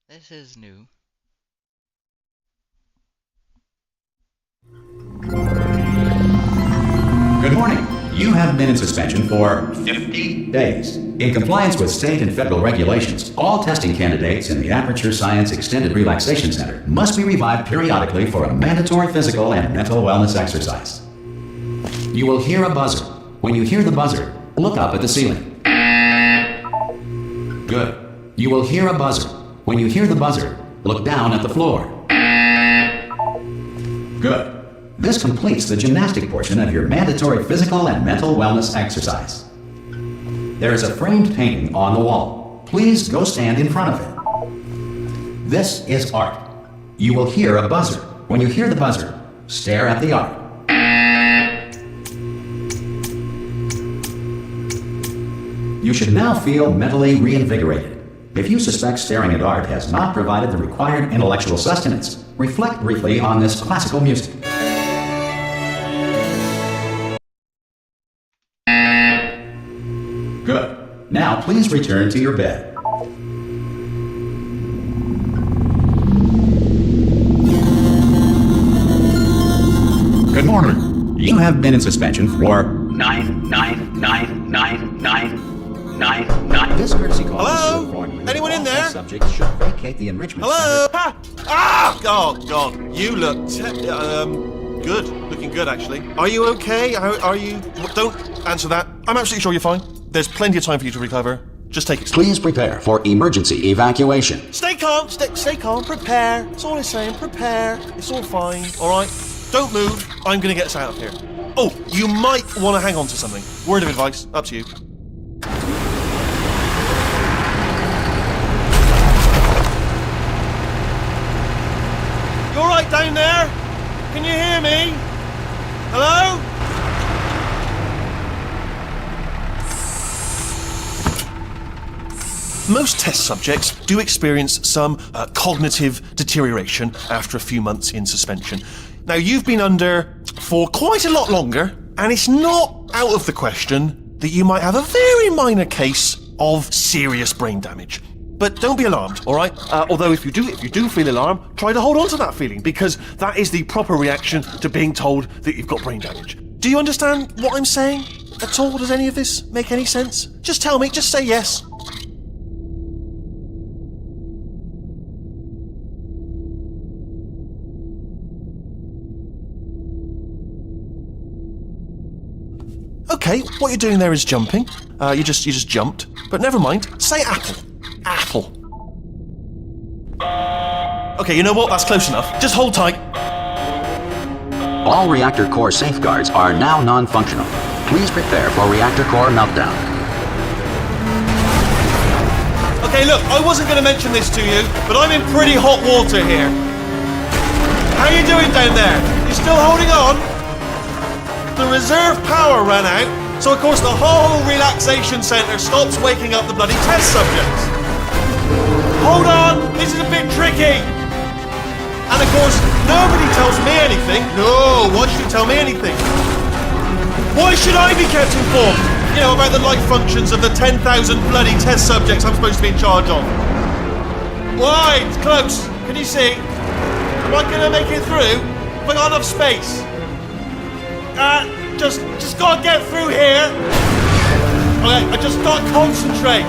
This is new. Good morning. You have been in suspension for 50 days. In compliance with state and federal regulations, all testing candidates in the Aperture Science Extended Relaxation Center must be revived periodically for a mandatory physical and mental wellness exercise. You will hear a buzzer. When you hear the buzzer, look up at the ceiling. Good. You will hear a buzzer. When you hear the buzzer, look down at the floor. Good. This completes the gymnastic portion of your mandatory physical and mental wellness exercise. There is a framed painting on the wall. Please go stand in front of it. This is art. You will hear a buzzer. When you hear the buzzer, stare at the art. You should now feel mentally reinvigorated. If you suspect staring at art has not provided the required intellectual sustenance, reflect briefly on this classical music. Good. Now please return to your bed. Good morning. You have been in suspension for 9999999. This courtesy call Hello? is to inform you that Anyone in all there? test subjects should vacate the enrichment Hello? center. Ha! Ah! Oh, God. You look good. Looking good, actually. Are you okay? Are you... Don't answer that. I'm absolutely sure you're fine. There's plenty of time for you to recover. Just take it. Please prepare for emergency evacuation. Stay calm. Stay calm. Prepare. That's all I'm saying. Prepare. It's all fine. All right? Don't move. I'm going to get us out of here. Oh, you might want to hang on to something. Word of advice. Up to you. You all right down there? Can you hear me? Hello? Most test subjects do experience some cognitive deterioration after a few months in suspension. Now, you've been under for quite a lot longer, and it's not out of the question that you might have a very minor case of serious brain damage. But don't be alarmed, all right? Although if you do feel alarmed, try to hold on to that feeling, because that is the proper reaction to being told that you've got brain damage. Do you understand what I'm saying at all? Does any of this make any sense? Just tell me, just say yes. Okay, what you're doing there is jumping. You just jumped. But never mind. Say apple. Apple. Okay, you know what? That's close enough. Just hold tight. All reactor core safeguards are now non-functional. Please prepare for reactor core meltdown. Okay, look, I wasn't going to mention this to you, but I'm in pretty hot water here. How you doing down there? You still holding on? The reserve power ran out, so of course the whole relaxation centre stops waking up the bloody test subjects. Hold on, this is a bit tricky. And of course, nobody tells me anything. No, why should you tell me anything? Why should I be kept informed? You know, about the life functions of the 10,000 bloody test subjects I'm supposed to be in charge of. Why? It's close. Can you see? Am I going to make it through? Have I got enough space? Just gotta get through here. Okay, I just gotta concentrate.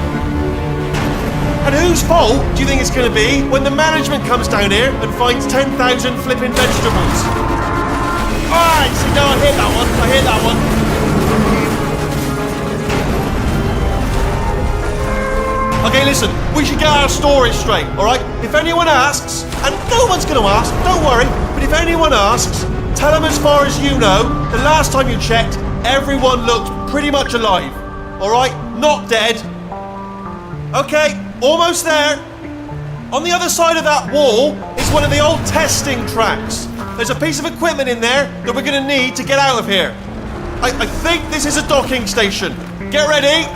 And whose fault do you think it's gonna be when the management comes down here and finds 10,000 flipping vegetables? Alright, so now I hit that one. Okay, listen, we should get our stories straight, alright? If anyone asks, and no one's gonna ask, don't worry, but if anyone asks, tell them as far as you know, the last time you checked, everyone looked pretty much alive. Alright? Not dead. Okay, almost there. On the other side of that wall is one of the old testing tracks. There's a piece of equipment in there that we're going to need to get out of here. I think this is a docking station. Get ready.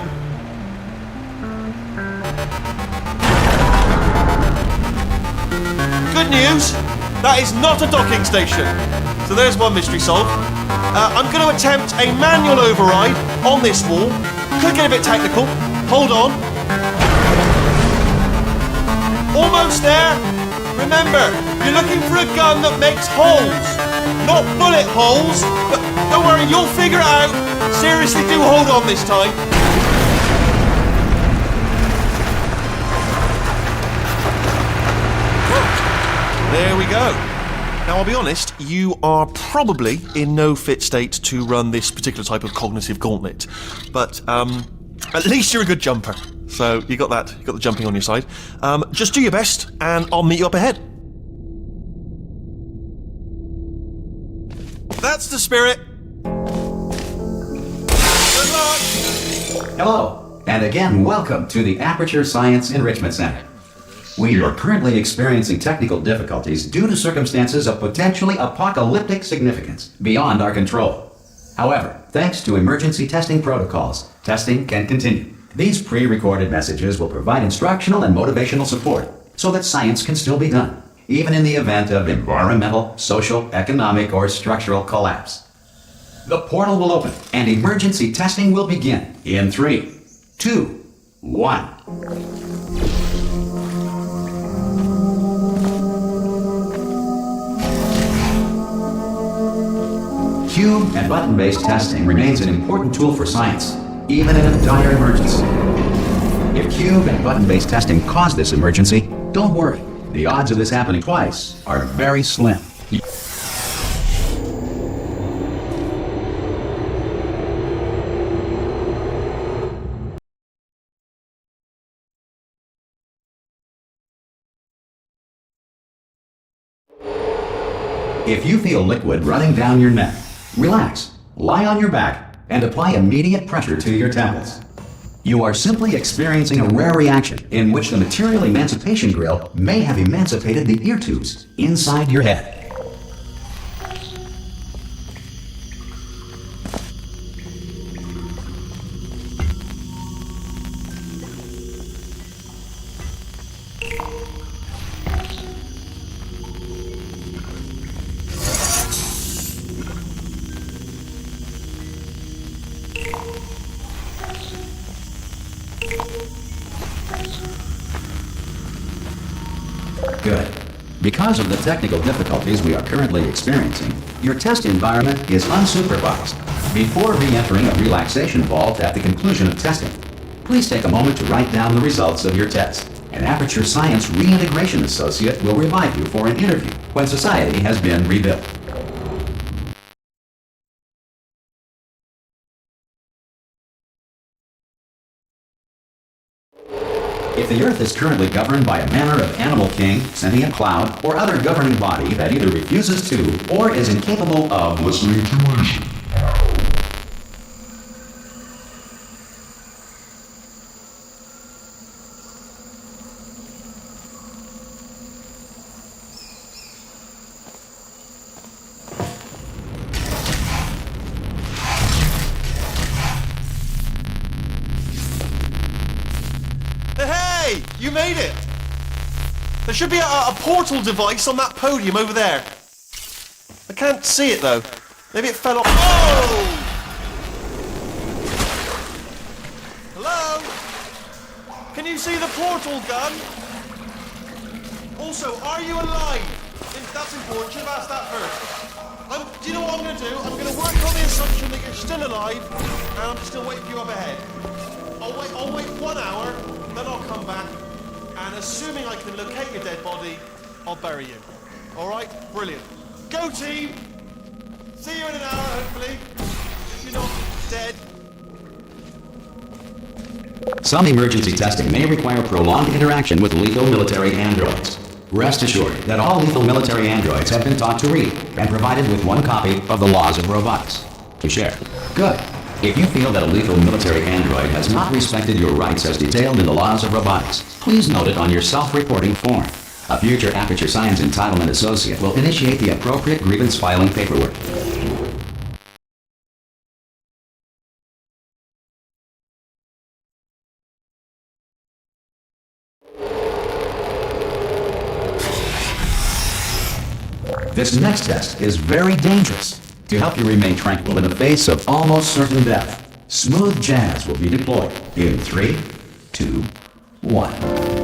Good news, that is not a docking station. So there's one mystery solved. I'm going to attempt a manual override on this wall. Could get a bit technical. Hold on. Almost there. Remember, you're looking for a gun that makes holes, not bullet holes. But don't worry, you'll figure it out. Seriously, do hold on this time. There we go. Now, I'll be honest, you are probably in no fit state to run this particular type of cognitive gauntlet. But at least you're a good jumper. So you got that. You got the jumping on your side. Just do your best, and I'll meet you up ahead. That's the spirit. Good luck. Hello, and again, welcome to the Aperture Science Enrichment Center. We are currently experiencing technical difficulties due to circumstances of potentially apocalyptic significance beyond our control. However, thanks to emergency testing protocols, testing can continue. These pre-recorded messages will provide instructional and motivational support so that science can still be done, even in the event of environmental, social, economic, or structural collapse. The portal will open and emergency testing will begin in 3, 2, 1. Cube and button-based testing remains an important tool for science, even in a dire emergency. If cube and button-based testing caused this emergency, don't worry. The odds of this happening twice are very slim. If you feel liquid running down your neck, relax, lie on your back, and apply immediate pressure to your temples. You are simply experiencing a rare reaction in which the material emancipation grill may have emancipated the ear tubes inside your head. Good. Because of the technical difficulties we are currently experiencing, your test environment is unsupervised. Before re-entering a relaxation vault at the conclusion of testing, please take a moment to write down the results of your test. An Aperture Science Reintegration Associate will revive you for an interview when society has been rebuilt. If the Earth is currently governed by a manner of animal king, sentient cloud, or other governing body that either refuses to or is incapable of listening to reason, Hey, you made it! There should be a portal device on that podium over there. I can't see it though. Maybe it fell off. Oh! Hello? Can you see the portal gun? Also, are you alive? That's important. Should have asked that first. Do you know what I'm going to do? I'm going to work on the assumption that you're still alive, and I'm still waiting for you up ahead. I'll wait 1 hour, then I'll come back, and assuming I can locate your dead body, I'll bury you. Alright? Brilliant. Go team! See you in an hour, hopefully. If you're not dead. some emergency testing may require prolonged interaction with lethal military androids. Rest assured that all lethal military androids have been taught to read and provided with one copy of the Laws of Robotics to share. Good. If you feel that a lethal military android has not respected your rights as detailed in the Laws of Robotics, please note it on your self-reporting form. A future Aperture Science Entitlement Associate will initiate the appropriate grievance filing paperwork. This next test is very dangerous. To help you remain tranquil in the face of almost certain death, smooth jazz will be deployed in 3, 2, 1.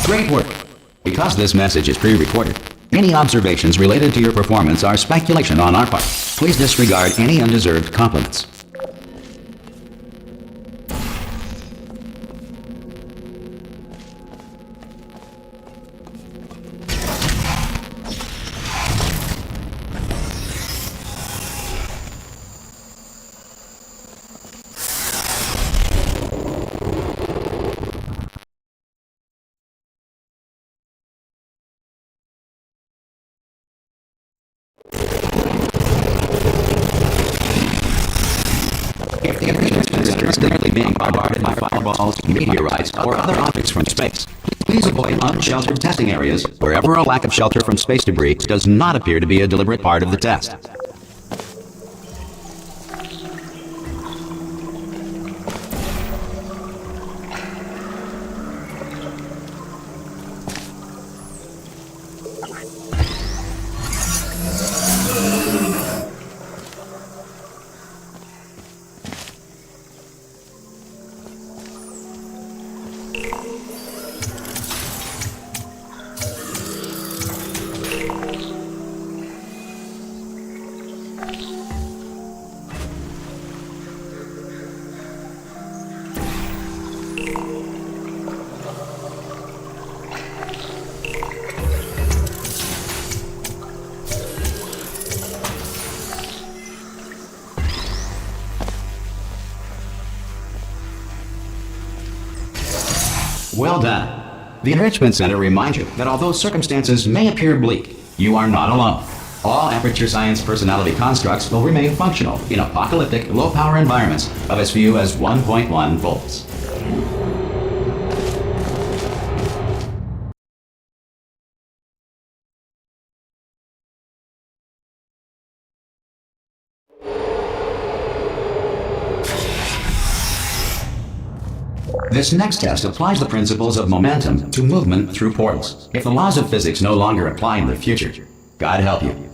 Great work! Because this message is pre-recorded, any observations related to your performance are speculation on our part. Please disregard any undeserved compliments. If the enrichment is constantly being bombarded by fireballs, meteorites, or other objects from space, please avoid unsheltered testing areas wherever a lack of shelter from space debris does not appear to be a deliberate part of the test. Well done. The Enrichment Center reminds you that although circumstances may appear bleak, you are not alone. All Aperture Science personality constructs will remain functional in apocalyptic, low-power environments of as few as 1.1 volts. This next test applies the principles of momentum to movement through portals. If the laws of physics no longer apply in the future, God help you.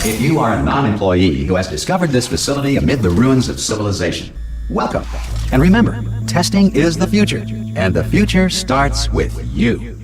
If you are a non-employee who has discovered this facility amid the ruins of civilization, welcome. And remember, testing is the future, and the future starts with you.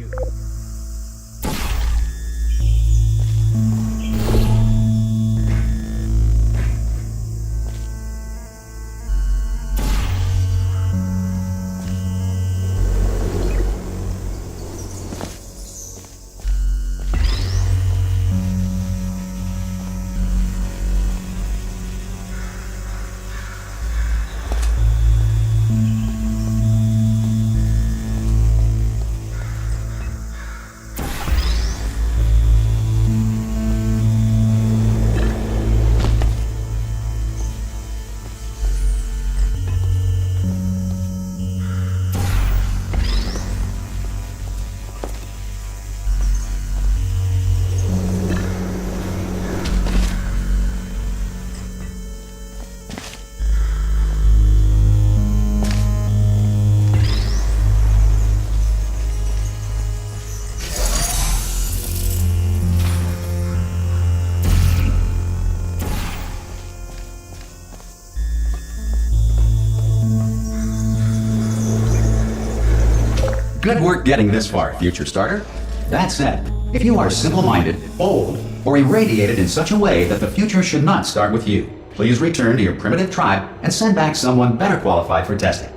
Good work getting this far, future starter. That said, if you are simple-minded, old, or irradiated in such a way that the future should not start with you, please return to your primitive tribe and send back someone better qualified for testing.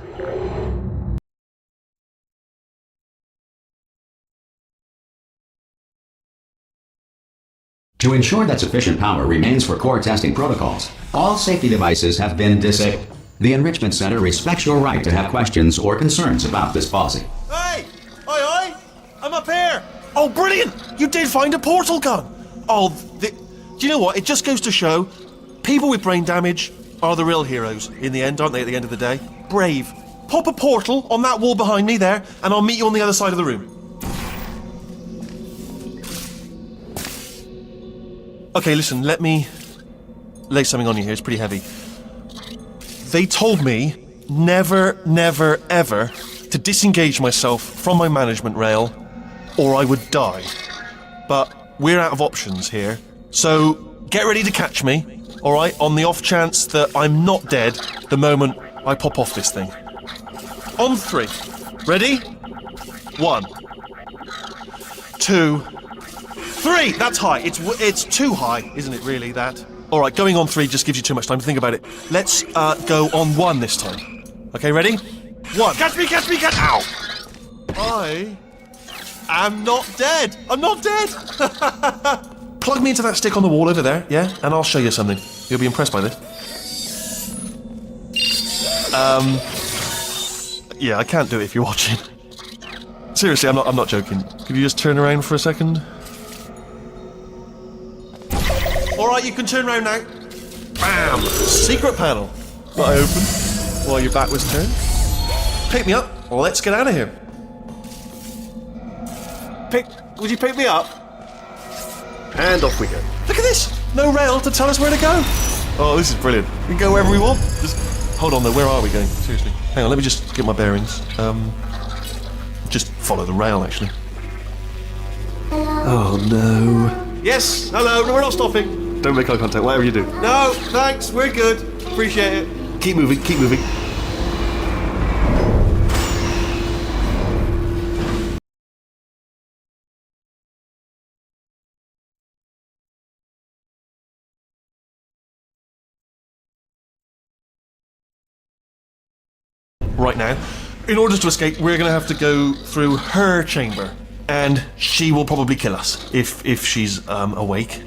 To ensure that sufficient power remains for core testing protocols, all safety devices have been disabled. The Enrichment Center respects your right to have questions or concerns about this policy. Hey! Oi, oi! I'm up here! Oh, brilliant! You did find a portal gun! Oh, do you know what? It just goes to show, people with brain damage are the real heroes in the end, aren't they, at the end of the day? Brave. Pop a portal on that wall behind me there, and I'll meet you on the other side of the room. Okay, listen, let me lay something on you here. It's pretty heavy. They told me never, never, ever to disengage myself from my management rail or I would die. But we're out of options here. So get ready to catch me, all right, on the off chance that I'm not dead the moment I pop off this thing. On 3. Ready? 1, 2, 3! That's high. It's too high, isn't it, really, that? All right, going on 3 just gives you too much time to think about it. Let's go on 1 this time. Okay, ready? 1. Catch me, catch me, catch... Ow! I am not dead. I'm not dead. Plug me into that stick on the wall over there, yeah? And I'll show you something. You'll be impressed by this. Yeah, I can't do it if you're watching. Seriously, I'm not joking. Could you just turn around for a second? Alright, you can turn around now. Bam! Secret panel. That I opened while your back was turned. Pick me up. Let's get out of here. Would you pick me up? And off we go. Look at this! No rail to tell us where to go. Oh, this is brilliant. We can go wherever we want. Just hold on though, where are we going? Seriously. Hang on, let me just get my bearings. Just follow the rail, actually. Oh no. Yes, hello, no, we're not stopping. Don't make eye contact, whatever you do. No, thanks, we're good. Appreciate it. Keep moving, keep moving. Right now, in order to escape, we're going to have to go through her chamber. And she will probably kill us if she's awake.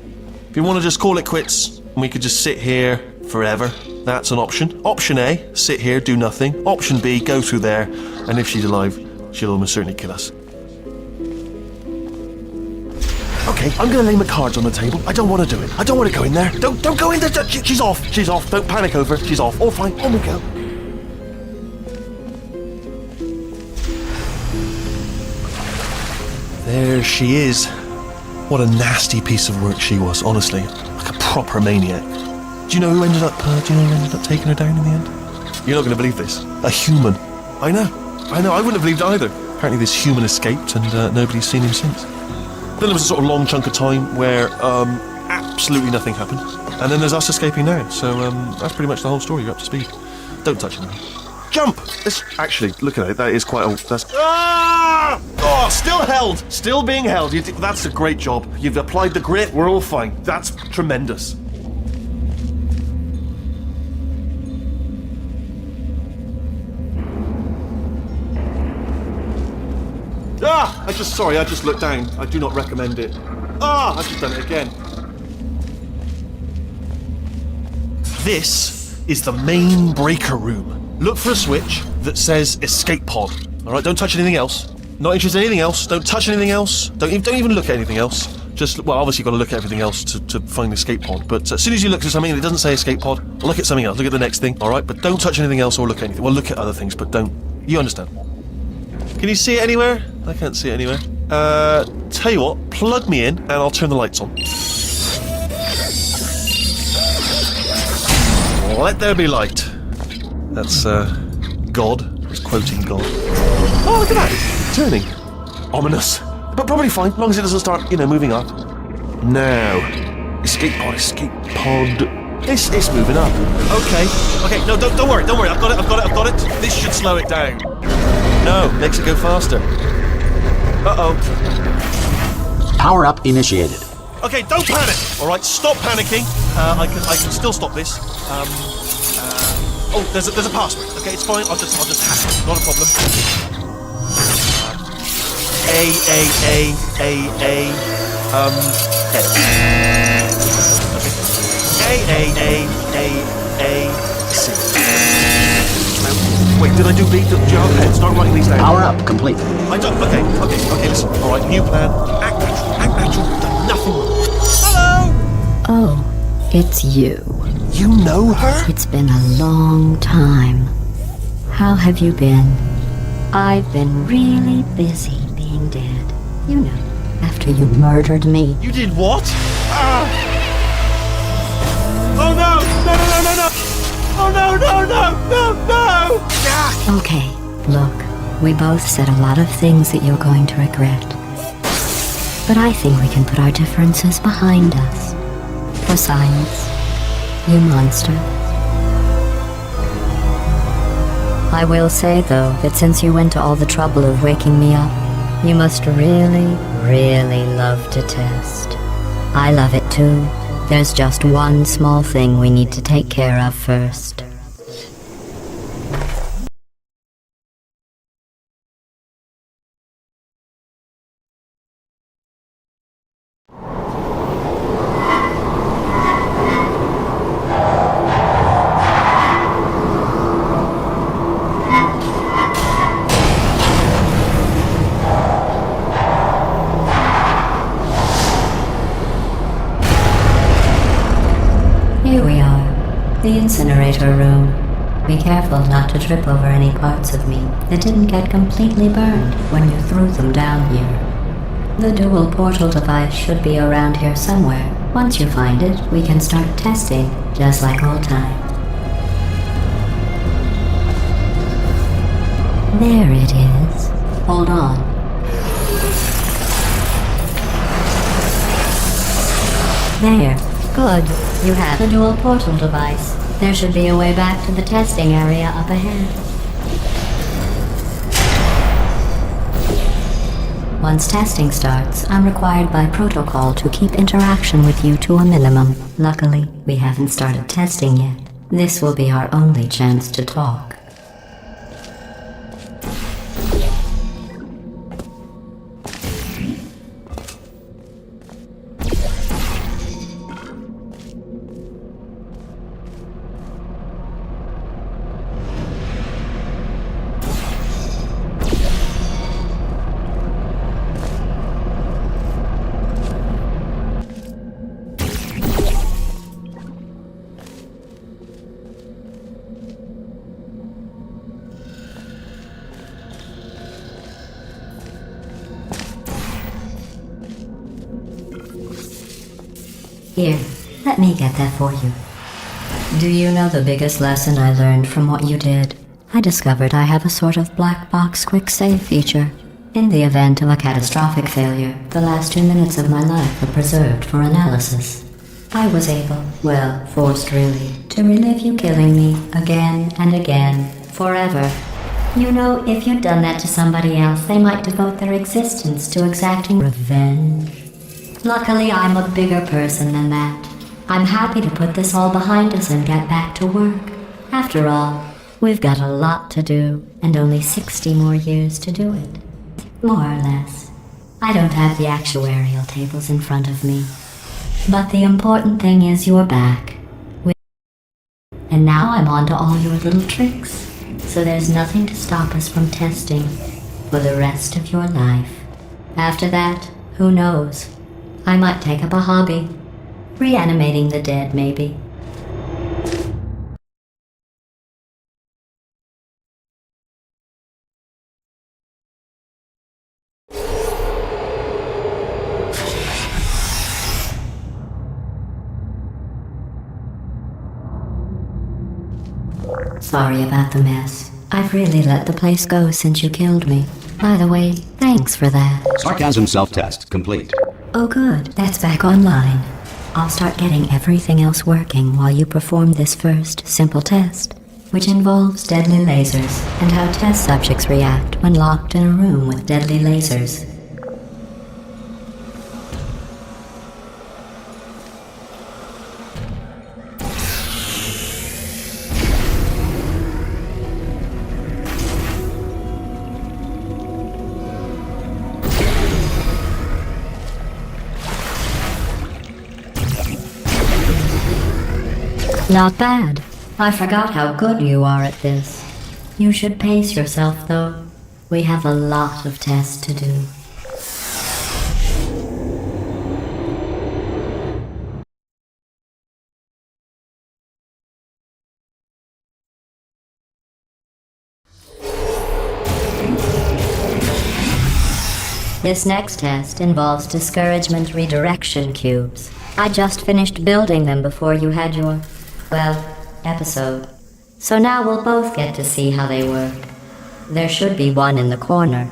If you want to just call it quits, and we could just sit here forever, that's an option. Option A, sit here, do nothing. Option B, go through there, and if she's alive, she'll almost certainly kill us. Okay, I'm going to lay my cards on the table. I don't want to do it. I don't want to go in there. Don't go in there. She's off. She's off. Don't panic over. She's off. All fine. On we go. There she is. What a nasty piece of work she was, honestly. Like a proper maniac. Do you know who ended up taking her down in the end? You're not going to believe this. A human. I know. I wouldn't have believed it either. Apparently this human escaped and nobody's seen him since. Then there was a sort of long chunk of time where absolutely nothing happened. And then there's us escaping now. So that's pretty much the whole story. You're up to speed. Don't touch anything. Jump! Actually, look at it. That is quite old. That's... Ah! Oh, still held! Still being held. That's a great job. You've applied the grit. We're all fine. That's tremendous. Ah! I just looked down. I do not recommend it. Ah! I've just done it again. This is the main breaker room. Look for a switch that says escape pod. Alright, don't touch anything else. Not interested in anything else. Don't touch anything else. Don't even look at anything else. Just, well, obviously you've got to look at everything else to find the escape pod. But as soon as you look at something that doesn't say escape pod, look at something else. Look at the next thing, alright? But don't touch anything else or look at anything. Well, look at other things, but don't. You understand. Can you see it anywhere? I can't see it anywhere. Tell you what, plug me in and I'll turn the lights on. Let there be light. That's, God. He's quoting God. Oh, look at that! It's turning. Ominous. But probably fine, as long as it doesn't start, moving up. Now. Escape pod. It's moving up. Okay, no, don't worry. I've got it. This should slow it down. No, makes it go faster. Uh-oh. Power up initiated. Okay, don't panic. All right, stop panicking. I can still stop this. Oh, there's a password. Okay, it's fine. I'll just hack it. Not a problem. A. C. Wait, did I do B? Start writing these down. Power up complete. I don't. Okay, listen. All right, new plan. Act natural. Done nothing wrong. Hello. Oh, it's you. You know her? It's been a long time. How have you been? I've been really busy being dead. You know, after you murdered me. You did what? Oh no! No! Oh no! Ah! Okay, look, we both said a lot of things that you're going to regret. But I think we can put our differences behind us. For science, you monster. I will say, though, that since you went to all the trouble of waking me up, you must really, really love to test. I love it too. There's just one small thing we need to take care of first. Here we are, the incinerator room. Be careful not to trip over any parts of me that didn't get completely burned when you threw them down here. The dual portal device should be around here somewhere. Once you find it, we can start testing, just like old times. There it is. Hold on. There. Good. You have a dual portal device. There should be a way back to the testing area up ahead. Once testing starts, I'm required by protocol to keep interaction with you to a minimum. Luckily, we haven't started testing yet. This will be our only chance to talk. Here, let me get that for you. Do you know the biggest lesson I learned from what you did? I discovered I have a sort of black box quick save feature. In the event of a catastrophic failure, the last 2 minutes of my life are preserved for analysis. I was able, well, forced really, to relive you killing me again and again, forever. You know, if you'd done that to somebody else, they might devote their existence to exacting revenge. Luckily, I'm a bigger person than that. I'm happy to put this all behind us and get back to work. After all, we've got a lot to do, and only 60 more years to do it. More or less. I don't have the actuarial tables in front of me. But the important thing is you're back. And now I'm on to all your little tricks. So there's nothing to stop us from testing for the rest of your life. After that, who knows? I might take up a hobby. Reanimating the dead, maybe. Sorry about the mess. I've really let the place go since you killed me. By the way, thanks for that. Sarcasm self-test complete. Oh good, that's back online. I'll start getting everything else working while you perform this first, simple test, which involves deadly lasers and how test subjects react when locked in a room with deadly lasers. Not bad. I forgot how good you are at this. You should pace yourself, though. We have a lot of tests to do. This next test involves discouragement redirection cubes. I just finished building them before you had your, well, episode. So now we'll both get to see how they work. There should be one in the corner.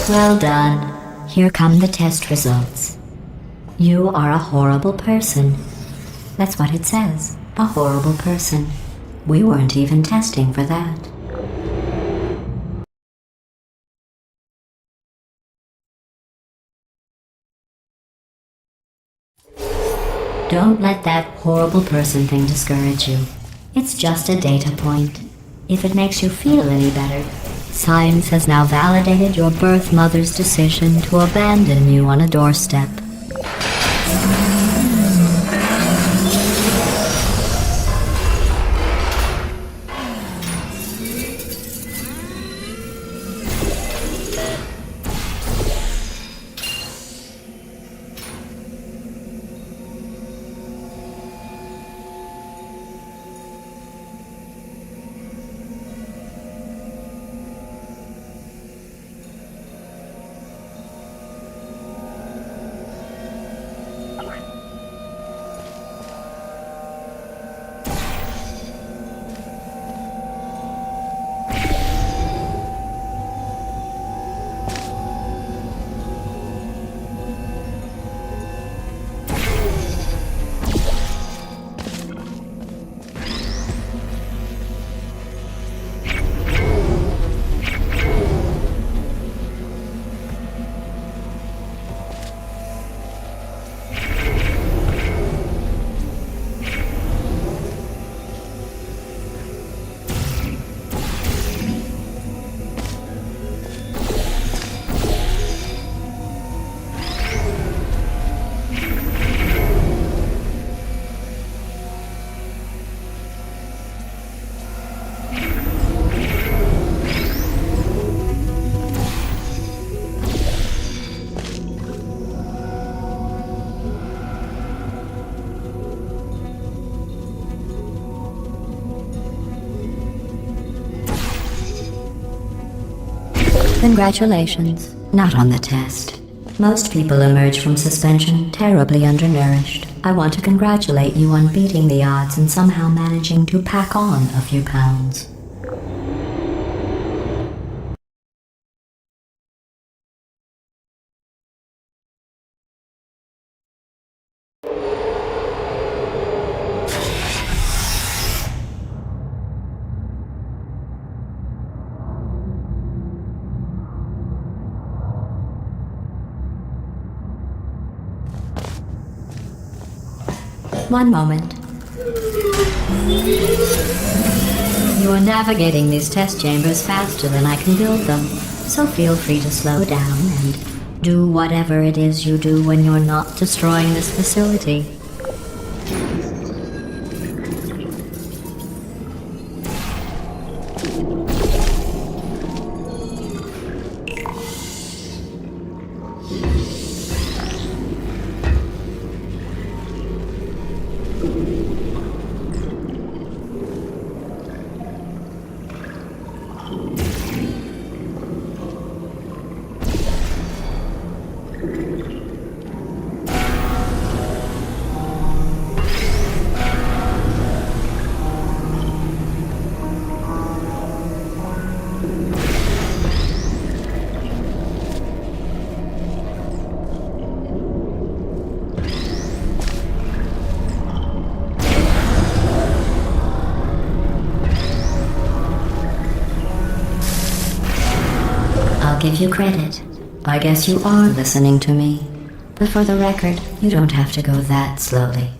Well done. Here come the test results. You are a horrible person. That's what it says. A horrible person. We weren't even testing for that. Don't let that horrible person thing discourage you. It's just a data point. If it makes you feel any better, science has now validated your birth mother's decision to abandon you on a doorstep. Congratulations. Not on the test. Most people emerge from suspension terribly undernourished. I want to congratulate you on beating the odds and somehow managing to pack on a few pounds. Just one moment. You are navigating these test chambers faster than I can build them, so feel free to slow down and do whatever it is you do when you're not destroying this facility. I'll give you credit. I guess you are listening to me. But for the record, you don't have to go that slowly.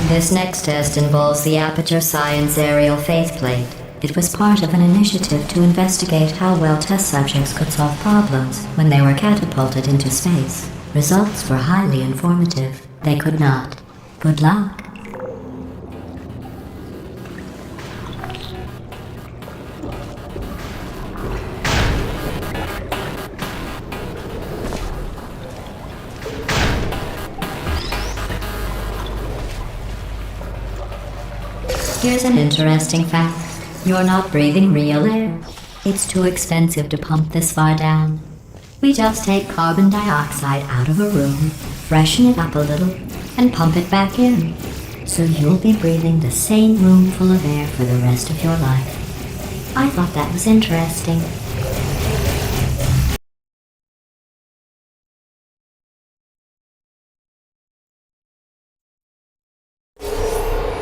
This next test involves the Aperture Science Aerial Faceplate. It was part of an initiative to investigate how well test subjects could solve problems when they were catapulted into space. Results were highly informative. They could not. Good luck. Here's an interesting fact. You're not breathing real air. It's too expensive to pump this far down. We just take carbon dioxide out of a room, freshen it up a little, and pump it back in. So you'll be breathing the same room full of air for the rest of your life. I thought that was interesting.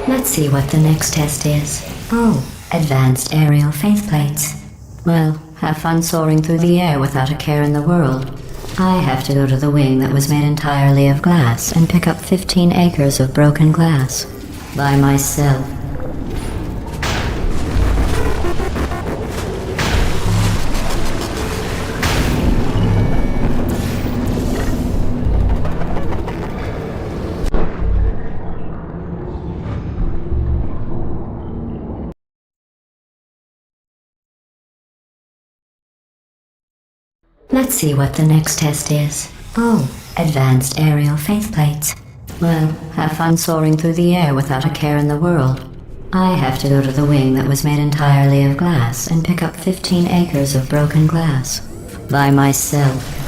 Let's see what the next test is. Oh, advanced aerial faceplates. Well, have fun soaring through the air without a care in the world. I have to go to the wing that was made entirely of glass and pick up 15 acres of broken glass. By myself. Let's see what the next test is. Oh, advanced aerial faceplates. Well, have fun soaring through the air without a care in the world. I have to go to the wing that was made entirely of glass and pick up 15 acres of broken glass. By myself.